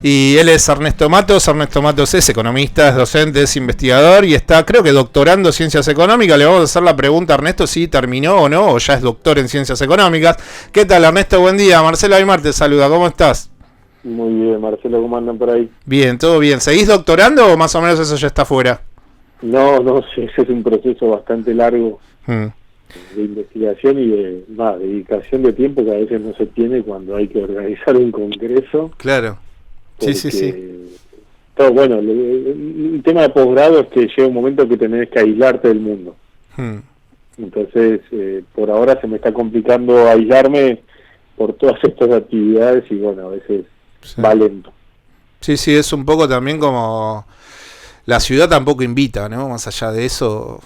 Y él es Ernesto Matos. Ernesto Matos es economista, es docente, es investigador y está, creo que doctorando en ciencias económicas. Le vamos a hacer la pregunta a Ernesto si terminó o no, o ya es doctor en ciencias económicas. ¿Qué tal, Ernesto? Buen día. Marcelo Aymar te saluda. ¿Cómo estás? Muy bien, Marcelo, ¿cómo andan por ahí? Bien, todo bien. ¿Seguís doctorando o más o menos eso ya está fuera? No, sí, ese es un proceso bastante largo de investigación y de dedicación de tiempo que a veces no se tiene cuando hay que organizar un congreso. Claro. Sí. Todo, bueno, el tema de posgrado es que llega un momento que tenés que aislarte del mundo. Entonces, por ahora se me está complicando aislarme por todas estas actividades y bueno, a veces va lento. Sí, es un poco también como la ciudad tampoco invita, ¿no? Más allá de eso,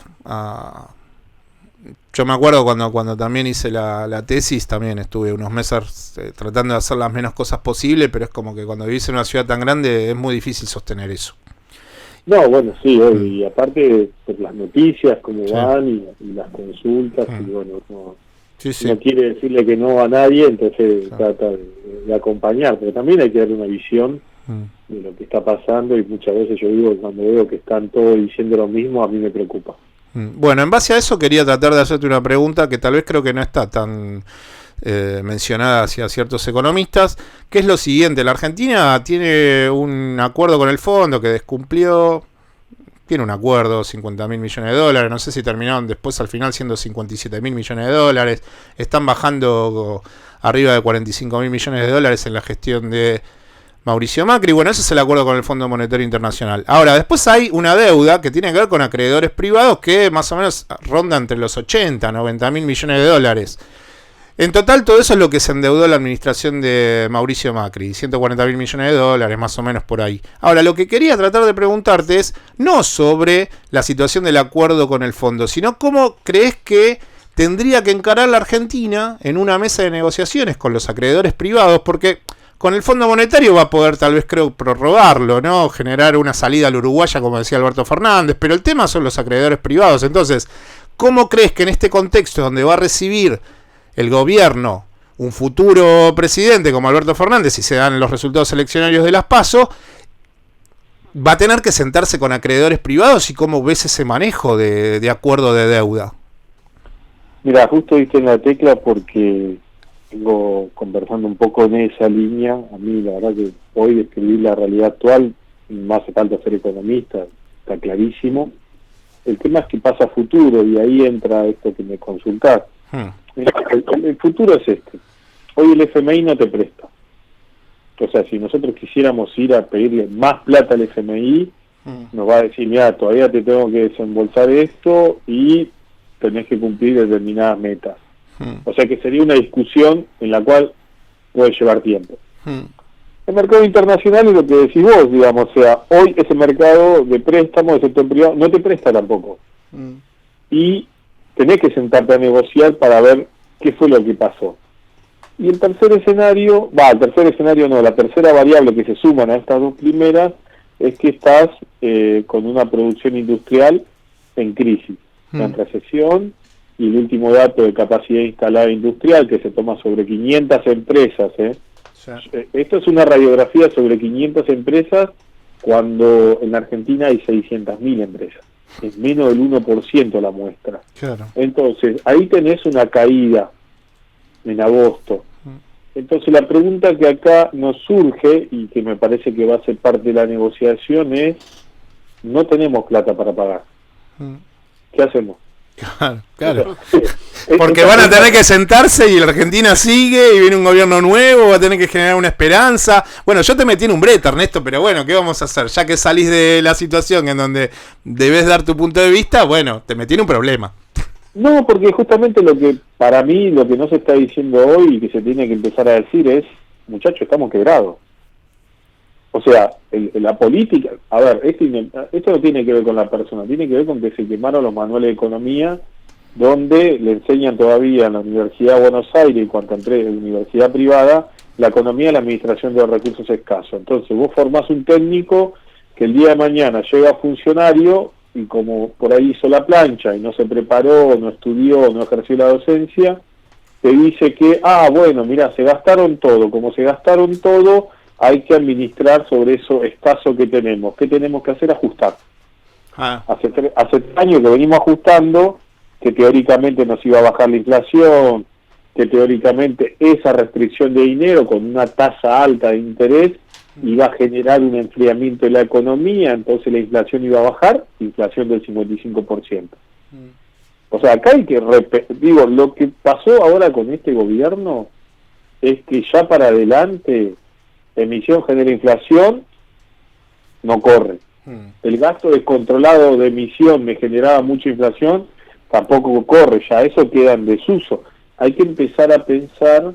yo me acuerdo cuando también hice la tesis, también estuve unos meses tratando de hacer las menos cosas posibles, pero es como que cuando vivís en una ciudad tan grande es muy difícil sostener eso. No, bueno, sí, y aparte por las noticias, cómo van y las consultas, y bueno, no quiere decirle que no a nadie, entonces trata de acompañar, pero también hay que darle una visión de lo que está pasando y muchas veces yo digo, cuando veo que están todos diciendo lo mismo, a mí me preocupa. Bueno, en base a eso quería tratar de hacerte una pregunta que tal vez creo que no está tan mencionada hacia ciertos economistas, que es lo siguiente: la Argentina tiene un acuerdo con el fondo que descumplió, tiene un acuerdo, 50.000 millones de dólares, no sé si terminaron después al final siendo 57.000 millones de dólares, están bajando arriba de 45.000 millones de dólares en la gestión de Mauricio Macri. Bueno, ese es el acuerdo con el Fondo Monetario Internacional. Ahora, después hay una deuda que tiene que ver con acreedores privados que más o menos ronda entre los 90.000 millones de dólares. En total, todo eso es lo que se endeudó la administración de Mauricio Macri, 140.000 millones de dólares, más o menos por ahí. Ahora, lo que quería tratar de preguntarte es no sobre la situación del acuerdo con el fondo, sino cómo crees que tendría que encarar la Argentina en una mesa de negociaciones con los acreedores privados, porque con el Fondo Monetario va a poder, tal vez creo, prorrogarlo, ¿no? Generar una salida al uruguaya, como decía Alberto Fernández, pero el tema son los acreedores privados. Entonces, ¿cómo crees que en este contexto donde va a recibir el gobierno un futuro presidente como Alberto Fernández, si se dan los resultados eleccionarios de las PASO, va a tener que sentarse con acreedores privados y cómo ves ese manejo de acuerdo de deuda? Mira, justo diste en la tecla porque vengo conversando un poco en esa línea. A mí la verdad que hoy describir la realidad actual no hace falta ser economista, está clarísimo. El tema es que pasa a futuro y ahí entra esto que me consultás. El futuro es este. Hoy el FMI no te presta. O sea, si nosotros quisiéramos ir a pedirle más plata al FMI, nos va a decir, mira, todavía te tengo que desembolsar esto y tenés que cumplir determinadas metas. O sea que sería una discusión en la cual puede llevar tiempo. El mercado internacional es lo que decís vos, digamos, o sea, hoy ese mercado de préstamo del sector privado no te presta tampoco. Y tenés que sentarte a negociar para ver qué fue lo que pasó. Y el tercer escenario, la tercera variable que se suman a estas dos primeras es que estás con una producción industrial en crisis, en recesión. Y el último dato de capacidad instalada industrial que se toma sobre 500 empresas. Esto es una radiografía sobre 500 empresas cuando en Argentina hay 600.000 empresas. Es menos del 1% la muestra. Claro. Entonces, ahí tenés una caída en agosto. Entonces, la pregunta que acá nos surge y que me parece que va a ser parte de la negociación es: no tenemos plata para pagar. ¿Qué hacemos? Claro. Porque van a tener que sentarse y la Argentina sigue y viene un gobierno nuevo, va a tener que generar una esperanza. Bueno, yo te metí en un brete, Ernesto, pero bueno, ¿qué vamos a hacer? Ya que salís de la situación en donde debes dar tu punto de vista, bueno, te metí en un problema. No, porque justamente lo que para mí, lo que no se está diciendo hoy y que se tiene que empezar a decir es: muchachos, estamos quebrados. O sea, la política, a ver, esto no tiene que ver con la persona, tiene que ver con que se quemaron los manuales de economía, donde le enseñan todavía en la Universidad de Buenos Aires, y cuanto entré en universidad privada, la economía y la administración de los recursos escasos. Entonces vos formás un técnico que el día de mañana llega funcionario y como por ahí hizo la plancha y no se preparó, no estudió, no ejerció la docencia, te dice que, bueno, mira, se gastaron todo, como se gastaron todo, hay que administrar sobre eso escaso que tenemos. ¿Qué tenemos que hacer? Ajustar. Hace 3 años que venimos ajustando, que teóricamente nos iba a bajar la inflación, que teóricamente esa restricción de dinero con una tasa alta de interés iba a generar un enfriamiento de la economía, entonces la inflación iba a bajar, inflación del 55%. O sea, acá hay que digo, lo que pasó ahora con este gobierno es que ya para adelante emisión genera inflación, no corre. El gasto descontrolado de emisión me generaba mucha inflación, tampoco corre, ya eso queda en desuso. Hay que empezar a pensar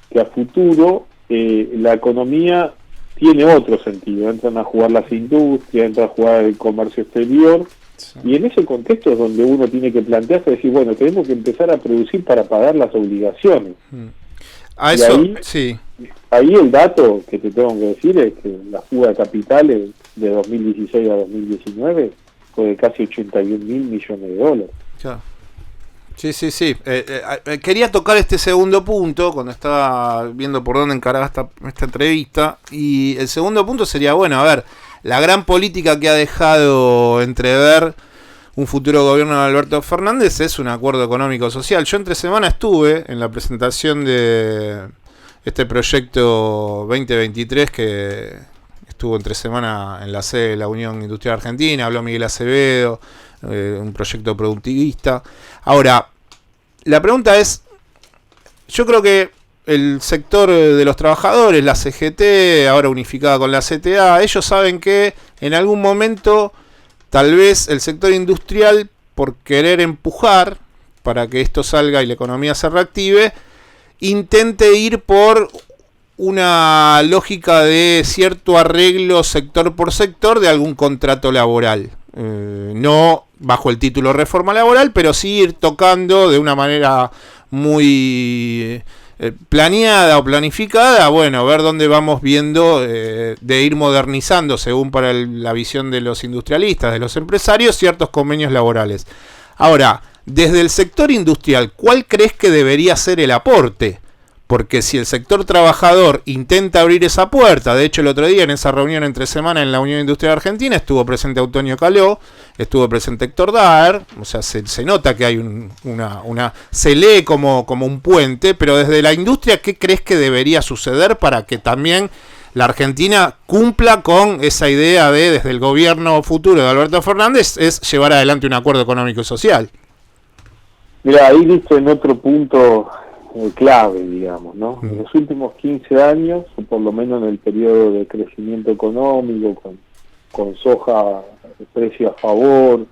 que a futuro la economía tiene otro sentido, entran a jugar las industrias, entra a jugar el comercio exterior, y en ese contexto es donde uno tiene que plantearse, decir, bueno, tenemos que empezar a producir para pagar las obligaciones. A eso, ahí, sí. Ahí el dato que te tengo que decir es que la fuga de capitales de 2016 a 2019 fue de casi 81.000 millones de dólares. Claro. Sí. Quería tocar este segundo punto cuando estaba viendo por dónde encaraba esta entrevista. Y el segundo punto sería, bueno, a ver, la gran política que ha dejado entrever un futuro gobierno de Alberto Fernández es un acuerdo económico-social. Yo entre semana estuve en la presentación de este proyecto 2023 que estuvo entre semana en la sede de la Unión Industrial Argentina, habló Miguel Acevedo, un proyecto productivista. Ahora, la pregunta es, yo creo que el sector de los trabajadores, la CGT, ahora unificada con la CTA, ellos saben que en algún momento tal vez el sector industrial, por querer empujar para que esto salga y la economía se reactive, intente ir por una lógica de cierto arreglo sector por sector de algún contrato laboral. No bajo el título reforma laboral, pero sí ir tocando de una manera muy planeada o planificada, bueno, ver dónde vamos viendo de ir modernizando, según para la visión de los industrialistas, de los empresarios, ciertos convenios laborales. Ahora, desde el sector industrial, ¿cuál crees que debería ser el aporte? Porque si el sector trabajador intenta abrir esa puerta, de hecho el otro día en esa reunión entre semana en la Unión Industrial Argentina estuvo presente Antonio Caló, estuvo presente Héctor Daer, o sea, se nota que hay se lee como un puente, pero desde la industria, ¿qué crees que debería suceder para que también la Argentina cumpla con esa idea de, desde el gobierno futuro de Alberto Fernández, es llevar adelante un acuerdo económico y social? Mira, ahí viste en otro punto clave, digamos, ¿no? En los últimos 15 años, o por lo menos en el periodo de crecimiento económico, con soja precio a favor,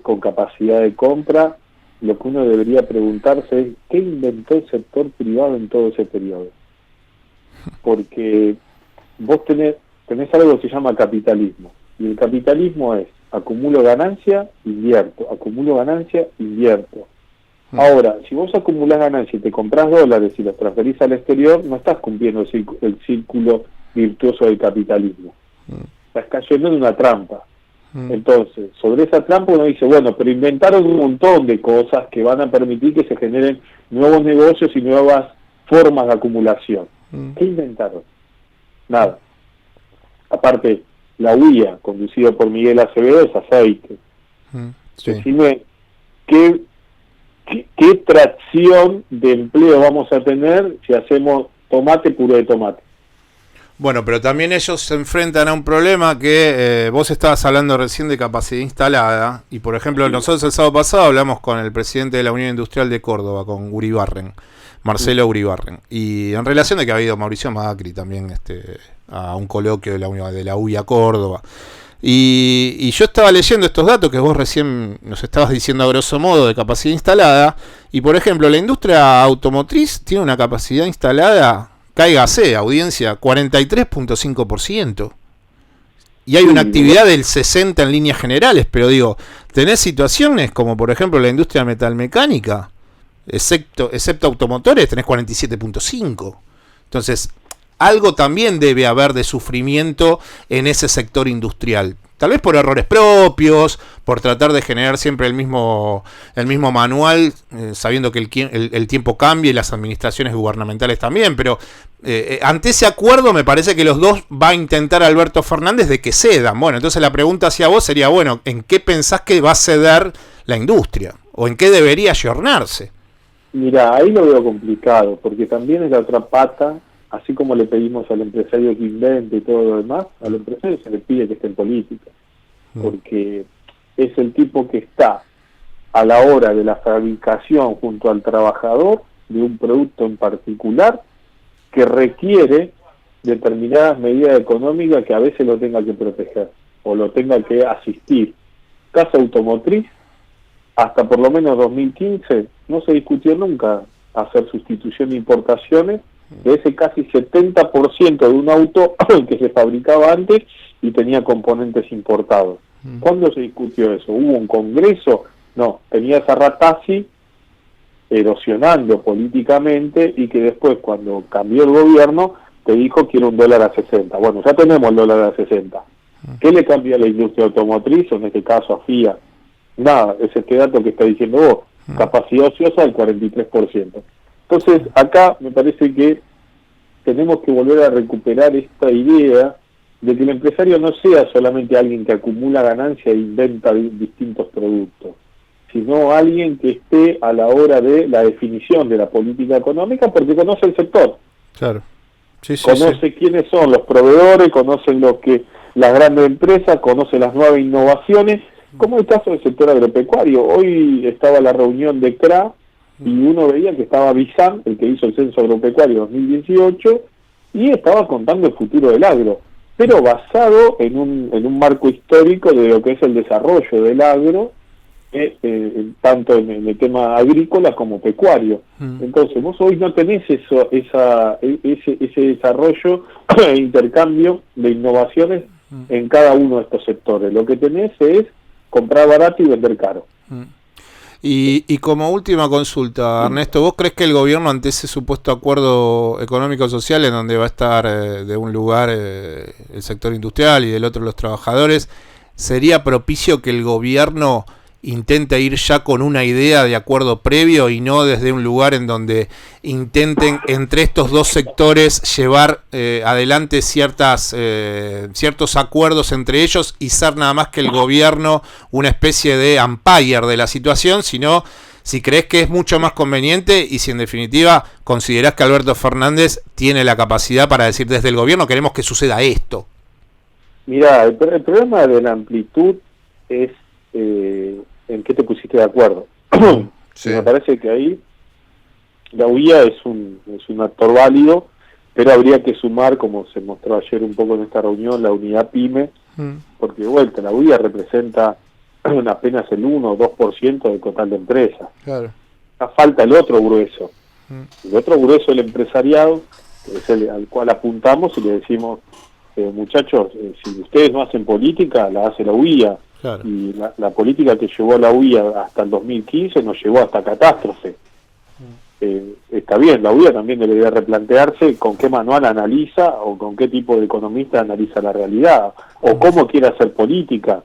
con capacidad de compra, lo que uno debería preguntarse es ¿qué inventó el sector privado en todo ese periodo? Porque vos tenés algo que se llama capitalismo, y el capitalismo es acumulo ganancia, invierto, acumulo ganancia, invierto. Ahora, si vos acumulás ganancias y te comprás dólares y los transferís al exterior, no estás cumpliendo el círculo virtuoso del capitalismo. Estás cayendo en una trampa. Entonces, sobre esa trampa uno dice, bueno, pero inventaron un montón de cosas que van a permitir que se generen nuevos negocios y nuevas formas de acumulación. ¿Qué inventaron? Nada. Aparte, la UIA, conducida por Miguel Acevedo, es aceite. Decime, ¿qué tracción de empleo vamos a tener si hacemos puré de tomate? Bueno, pero también ellos se enfrentan a un problema que vos estabas hablando recién de capacidad instalada, y por ejemplo nosotros el sábado pasado hablamos con el presidente de la Unión Industrial de Córdoba, con Uribarren, Marcelo Uribarren, y en relación de que ha habido Mauricio Macri también a un coloquio de la UIA Córdoba. Y yo estaba leyendo estos datos que vos recién nos estabas diciendo a grosso modo de capacidad instalada, y por ejemplo la industria automotriz tiene una capacidad instalada, cáigase, audiencia, 43.5%, y hay una actividad del 60% en líneas generales, pero digo, tenés situaciones como por ejemplo la industria metalmecánica, excepto automotores, tenés 47.5%. Entonces algo también debe haber de sufrimiento en ese sector industrial. tal vez por errores propios, por tratar de generar siempre el mismo manual, sabiendo que el tiempo cambia y las administraciones gubernamentales también, pero ante ese acuerdo me parece que los dos va a intentar Alberto Fernández de que cedan. Bueno, entonces la pregunta hacia vos sería, bueno, ¿en qué pensás que va a ceder la industria? ¿O en qué debería ayornarse? Mira, ahí lo veo complicado, porque también es la otra pata, así como le pedimos al empresario que invente y todo lo demás, al empresario se le pide que esté en política, porque es el tipo que está a la hora de la fabricación junto al trabajador de un producto en particular que requiere determinadas medidas económicas que a veces lo tenga que proteger o lo tenga que asistir. Caso automotriz, hasta por lo menos 2015 no se discutió nunca hacer sustitución de importaciones de ese casi 70% de un auto que se fabricaba antes y tenía componentes importados. ¿Cuándo se discutió eso? ¿Hubo un congreso? No, tenía esa Ratazzi erosionando políticamente y que después cuando cambió el gobierno te dijo que era un dólar a 60. Bueno, ya tenemos el dólar a 60. ¿Qué le cambia a la industria automotriz o en este caso a FIA? Nada, es este dato que está diciendo vos, capacidad ociosa del 43%. Entonces, acá me parece que tenemos que volver a recuperar esta idea de que el empresario no sea solamente alguien que acumula ganancia e inventa distintos productos, sino alguien que esté a la hora de la definición de la política económica porque conoce el sector. Claro. Sí, conoce quiénes son los proveedores, conocen lo que las grandes empresas, conoce las nuevas innovaciones, como el caso del sector agropecuario. Hoy estaba la reunión de CRA y uno veía que estaba Bizan, el que hizo el censo agropecuario 2018, y estaba contando el futuro del agro, pero basado en un marco histórico de lo que es el desarrollo del agro, tanto en el tema agrícola como pecuario. Entonces vos hoy no tenés ese desarrollo e intercambio de innovaciones en cada uno de estos sectores. Lo que tenés es comprar barato y vender caro. Y como última consulta, Ernesto, ¿vos crees que el gobierno, ante ese supuesto acuerdo económico-social en donde va a estar de un lugar el sector industrial y del otro los trabajadores, sería propicio que el gobierno intente ir ya con una idea de acuerdo previo y no desde un lugar en donde intenten entre estos dos sectores llevar adelante ciertos acuerdos entre ellos y ser nada más que el gobierno una especie de umpire de la situación, sino si crees que es mucho más conveniente y si en definitiva considerás que Alberto Fernández tiene la capacidad para decir desde el gobierno queremos que suceda esto? Mirá, el problema de la amplitud es en qué te pusiste de acuerdo. Sí. Me parece que ahí la UIA es un actor válido, pero habría que sumar, como se mostró ayer un poco en esta reunión, la unidad PYME, porque de vuelta la UIA representa apenas el 1 o 2% del total de empresas. Claro. Falta el otro grueso. El otro grueso del empresariado, que es el al cual apuntamos y le decimos, muchachos, si ustedes no hacen política, la hace la UIA. Claro. Y la política que llevó a la UIA hasta el 2015 nos llevó hasta catástrofe. Está bien, la UIA también debería replantearse con qué manual analiza o con qué tipo de economista analiza la realidad o cómo quiere hacer política,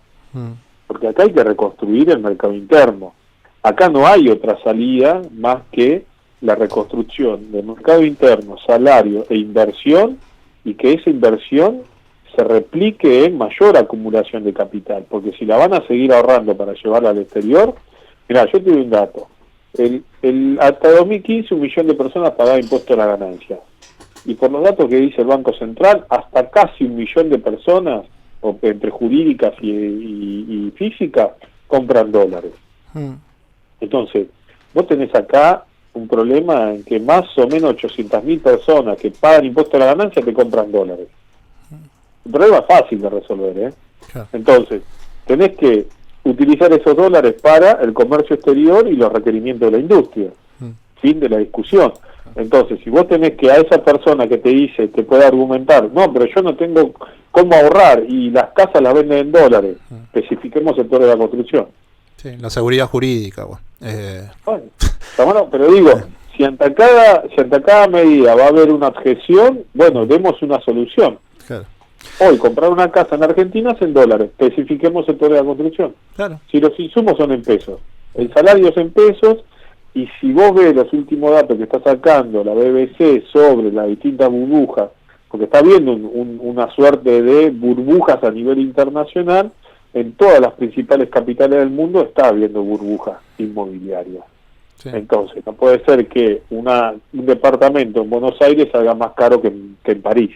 porque acá hay que reconstruir el mercado interno. Acá no hay otra salida más que la reconstrucción del mercado interno, salario e inversión, y que esa inversión se replique en mayor acumulación de capital, porque si la van a seguir ahorrando para llevarla al exterior, mirá, yo te doy un dato, hasta 2015 1 millón de personas pagaban impuesto a la ganancia, y por los datos que dice el Banco Central, hasta casi 1 millón de personas, o entre jurídicas y físicas, compran dólares. Entonces, vos tenés acá un problema en que más o menos 800.000 personas que pagan impuesto a la ganancia te compran dólares. Un problema fácil de resolver, Claro. Entonces, tenés que utilizar esos dólares para el comercio exterior y los requerimientos de la industria. Fin de la discusión. Entonces, si vos tenés que a esa persona que te dice, te puede argumentar, no, pero yo no tengo cómo ahorrar y las casas las venden en dólares, especifiquemos sector de la construcción. Sí, la seguridad jurídica. Bueno, pero digo, si ante cada medida va a haber una objeción, bueno, demos una solución. Claro. Hoy comprar una casa en Argentina es en dólares, especifiquemos sector de la construcción. Claro. Si los insumos son en pesos, el salario es en pesos, y si vos ves los últimos datos que está sacando la BBC sobre las distintas burbujas, porque está viendo una suerte de burbujas a nivel internacional, en todas las principales capitales del mundo está habiendo burbujas inmobiliarias. Sí. Entonces, no puede ser que un departamento en Buenos Aires salga más caro que en París.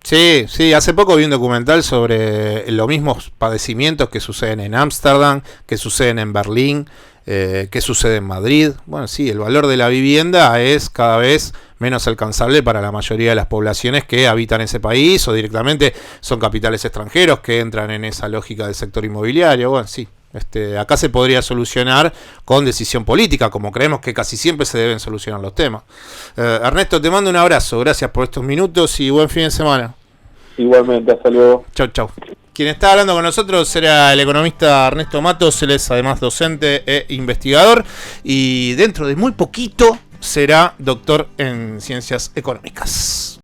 Sí, sí, hace poco vi un documental sobre los mismos padecimientos que suceden en Ámsterdam, que suceden en Berlín, que sucede en Madrid. Bueno, sí, el valor de la vivienda es cada vez menos alcanzable para la mayoría de las poblaciones que habitan ese país o directamente son capitales extranjeros que entran en esa lógica del sector inmobiliario. Bueno, sí, acá se podría solucionar con decisión política, como creemos que casi siempre se deben solucionar los temas. Ernesto, te mando un abrazo, gracias por estos minutos y buen fin de semana. Igualmente, hasta luego. Chau, chau. Quien está hablando con nosotros era el economista Ernesto Matos, él es además docente e investigador y dentro de muy poquito será doctor en ciencias económicas.